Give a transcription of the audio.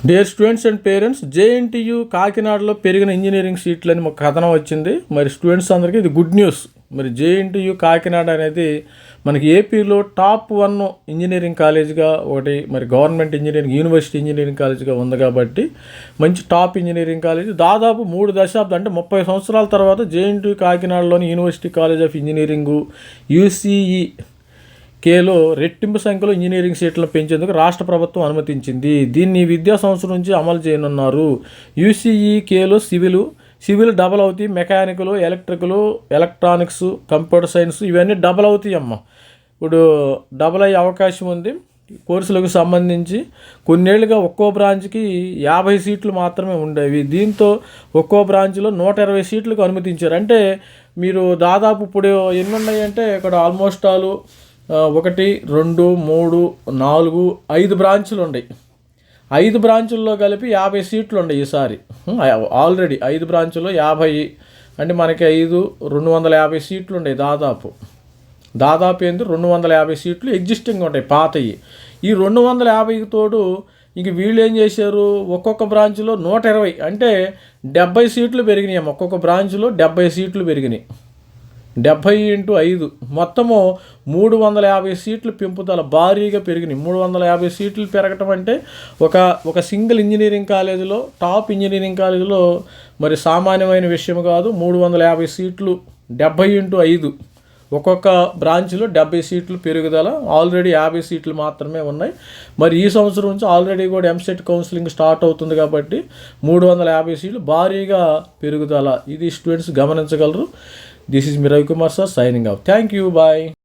Dear students and parents, JNTU కాకినాడలో పెరిగిన engineering సీట్లు అని ఒక కథనం వచ్చింది. మరి స్టూడెంట్స్ అందరికీ ఇది గుడ్ న్యూస్. మరి జేఎన్టీయు కాకినాడ అనేది మనకి ఏపీలో టాప్ 1 ఇంజనీరింగ్ కాలేజ్గా ఒకటి, మరి గవర్నమెంట్ ఇంజనీరింగ్ యూనివర్సిటీ ఇంజనీరింగ్ కాలేజ్గా ఉంది కాబట్టి మంచి టాప్ ఇంజనీరింగ్ కాలేజ్. దాదాపు 3 దశాబ్దం అంటే 30 సంవత్సరాల తర్వాత జేఎన్టీయు కాకినాడలోని university college of engineering UCE కేలో రెట్టింపు సంఖ్యలో ఇంజనీరింగ్ సీట్లను పెంచేందుకు రాష్ట్ర ప్రభుత్వం అనుమతించింది. దీన్ని విద్యా సంవత్సరం నుంచి అమలు చేయనున్నారు. యూసీఈ కేలో సివిల్ డబల్ అవుతాయి, mechanical, electrical, electronics, computer science ఇవన్నీ డబల్ అవుతాయి అమ్మ. ఇప్పుడు డబల్ అయ్యే అవకాశం ఉంది. కోర్సులకు సంబంధించి కొన్నేళ్లుగా ఒక్కో బ్రాంచ్కి 50 సీట్లు మాత్రమే ఉండేవి. దీంతో ఒక్కో బ్రాంచ్లో 120 సీట్లకు అనుమతించారు. అంటే మీరు దాదాపు ఇప్పుడు ఎన్ని ఉన్నాయంటే ఇక్కడ ఆల్మోస్ట్ 1, 2, 3, 4, 5 బ్రాంచులు ఉన్నాయి. 5 బ్రాంచుల్లో కలిపి 50 సీట్లు ఉన్నాయి ఈసారి. ఆల్రెడీ 5 బ్రాంచుల్లో 50 అంటే మనకి 250 సీట్లు ఉన్నాయి. దాదాపు 250 సీట్లు ఎగ్జిస్టింగ్ ఉంటాయి, పాతవి. ఈ 250కి తోడు ఇంక వీళ్ళు ఏం చేశారు, ఒక్కొక్క బ్రాంచ్లో 120 అంటే 70 సీట్లు పెరిగినాయి. ఒక్కొక్క బ్రాంచ్లో 70 సీట్లు పెరిగినాయి. 70 × 5 మొత్తము 350 సీట్లు పెంపుదల భారీగా పెరిగినాయి. 350 సీట్లు పెరగటం అంటే ఒక సింగిల్ ఇంజనీరింగ్ కాలేజీలో, టాప్ ఇంజనీరింగ్ కాలేజీలో మరి సామాన్యమైన విషయం కాదు. 350 సీట్లు 70 × 5 ఒక్కొక్క బ్రాంచ్లో 70 సీట్లు పెరుగుదల. ఆల్రెడీ 50 సీట్లు మాత్రమే ఉన్నాయి. మరి ఈ సంవత్సరం నుంచి ఆల్రెడీ కూడా ఎంసెట్ కౌన్సిలింగ్ స్టార్ట్ అవుతుంది కాబట్టి 350 సీట్లు భారీగా పెరుగుదల. ఇది స్టూడెంట్స్ గమనించగలరు. This is Ravi Kumar sir signing off. Thank you. Bye.